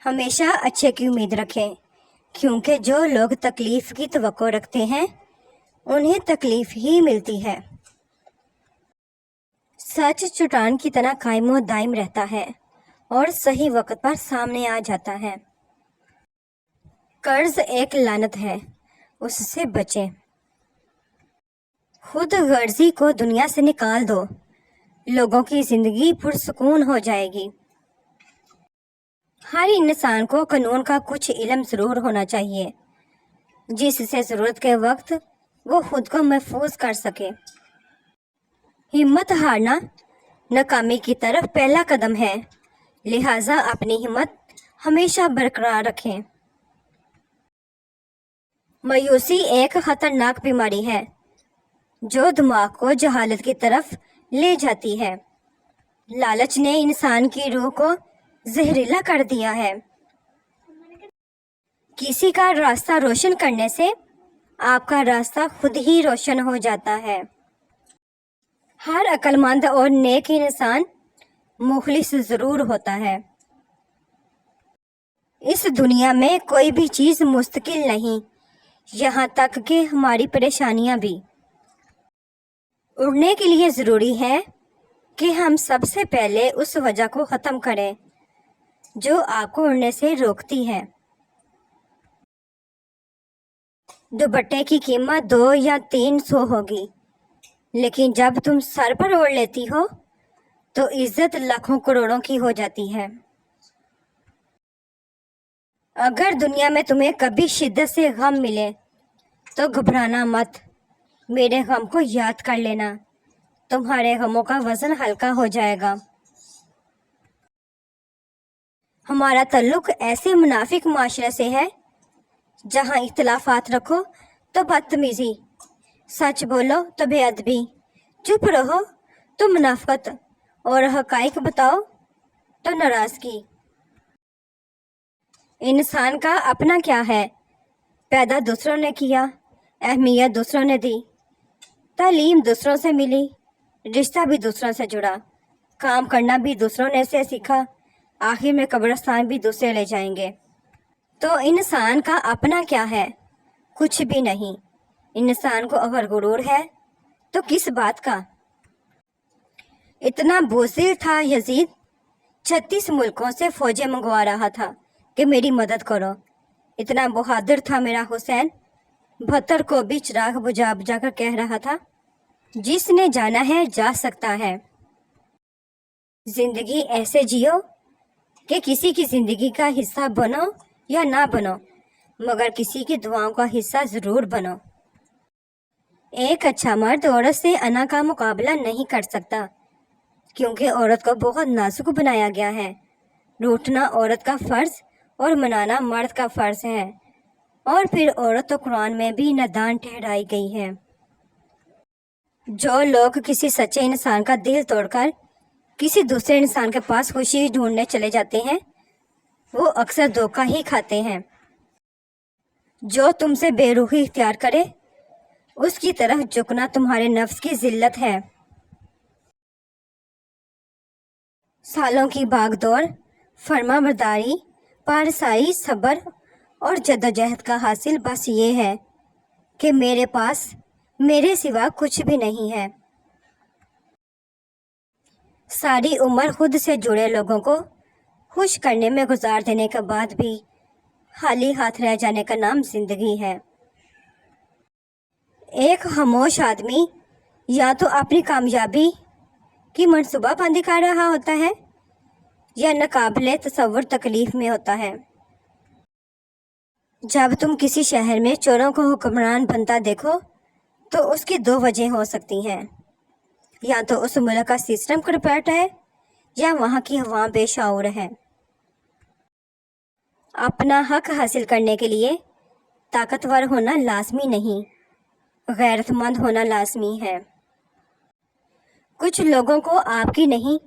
ہمیشہ اچھے کی امید رکھیں، کیونکہ جو لوگ تکلیف کی توقع رکھتے ہیں انہیں تکلیف ہی ملتی ہے۔ سچ چٹان کی طرح قائم و دائم رہتا ہے اور صحیح وقت پر سامنے آ جاتا ہے۔ قرض ایک لعنت ہے، اس سے بچیں۔ خود غرضی کو دنیا سے نکال دو، لوگوں کی زندگی پرسکون ہو جائے گی۔ ہر انسان کو قانون کا کچھ علم ضرور ہونا چاہیے، جس سے ضرورت کے وقت وہ خود کو محفوظ کر سکے۔ ہمت ہارنا ناکامی کی طرف پہلا قدم ہے، لہٰذا اپنی ہمت ہمیشہ برقرار رکھیں۔ مایوسی ایک خطرناک بیماری ہے جو دماغ کو جہالت کی طرف لے جاتی ہے۔ لالچ نے انسان کی روح کو زہریلا کر دیا ہے۔ کسی کا راستہ روشن کرنے سے آپ کا راستہ خود ہی روشن ہو جاتا ہے۔ ہر عقل مند اور نیک انسان مخلص ضرور ہوتا ہے۔ اس دنیا میں کوئی بھی چیز مستقل نہیں، یہاں تک کہ ہماری پریشانیاں بھی۔ اڑنے کے لیے ضروری ہے کہ ہم سب سے پہلے اس وجہ کو ختم کریں جو آپ کو اڑنے سے روکتی ہے۔ دوپٹے کی قیمت 200 یا 300 ہوگی، لیکن جب تم سر پر اوڑھ لیتی ہو تو عزت لاکھوں کروڑوں کی ہو جاتی ہے۔ اگر دنیا میں تمہیں کبھی شدت سے غم ملے تو گھبرانا مت، میرے غم کو یاد کر لینا، تمہارے غموں کا وزن ہلکا ہو جائے گا۔ ہمارا تعلق ایسے منافق معاشرے سے ہے جہاں اختلافات رکھو تو بدتمیزی، سچ بولو تو بے ادبی، چپ رہو تو منافقت اور حقائق بتاؤ تو ناراضگی۔ انسان کا اپنا کیا ہے؟ پیدا دوسروں نے کیا، اہمیت دوسروں نے دی، تعلیم دوسروں سے ملی، رشتہ بھی دوسروں سے جڑا، کام کرنا بھی دوسروں نے سے سیکھا، آخر میں قبرستان بھی دوسرے لے جائیں گے۔ تو انسان کا اپنا کیا ہے؟ کچھ بھی نہیں۔ انسان کو اگر غرور ہے تو کس بات کا؟ اتنا بزدل تھا یزید، 36 ملکوں سے فوجیں منگوا رہا تھا کہ میری مدد کرو۔ اتنا بہادر تھا میرا حسین، 72 کو بھی چراغ بجھا بجھا کر کہہ رہا تھا، جس نے جانا ہے جا سکتا ہے۔ زندگی ایسے جیو کہ کسی کی زندگی کا حصہ بنو یا نہ بنو، مگر کسی کی دعاؤں کا حصہ ضرور بنو۔ ایک اچھا مرد عورت سے انا کا مقابلہ نہیں کر سکتا، کیونکہ عورت کو بہت نازک بنایا گیا ہے۔ روٹھنا عورت کا فرض اور منانا مرد کا فرض ہے، اور پھر عورت تو قرآن میں بھی نادان ٹھہرائی گئی ہے۔ جو لوگ کسی سچے انسان کا دل توڑ کر کسی دوسرے انسان کے پاس خوشی ڈھونڈنے چلے جاتے ہیں وہ اکثر دھوکہ ہی کھاتے ہیں۔ جو تم سے بے رخی اختیار کرے اس کی طرف جھکنا تمہارے نفس کی ذلت ہے۔ سالوں کی بھاگ دوڑ، فرما برداری، پارسائی، صبر اور جدوجہد کا حاصل بس یہ ہے کہ میرے پاس میرے سوا کچھ بھی نہیں ہے۔ ساری عمر خود سے جڑے لوگوں کو خوش کرنے میں گزار دینے کے بعد بھی خالی ہاتھ رہ جانے کا نام زندگی ہے۔ ایک خاموش آدمی یا تو اپنی کامیابی کی منصوبہ بندی کر رہا ہوتا ہے یا ناقابل تصور تکلیف میں ہوتا ہے۔ جب تم کسی شہر میں چوروں کو حکمران بنتا دیکھو تو اس کی 2 وجہیں ہو سکتی ہیں، یا تو اس ملک کا سسٹم کرپٹ ہے یا وہاں کی عوام بے شعور ہے۔ اپنا حق حاصل کرنے کے لیے طاقتور ہونا لازمی نہیں، غیرت مند ہونا لازمی ہے۔ کچھ لوگوں کو آپ کی نہیں،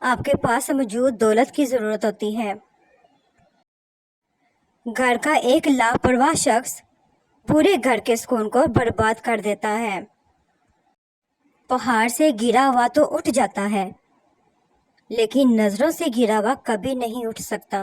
آپ کے پاس موجود دولت کی ضرورت ہوتی ہے۔ گھر کا ایک لاپرواہ شخص پورے گھر کے سکون کو برباد کر دیتا ہے۔ پہاڑ سے گرا ہوا تو اٹھ جاتا ہے، لیکن نظروں سے گرا ہوا کبھی نہیں اٹھ سکتا۔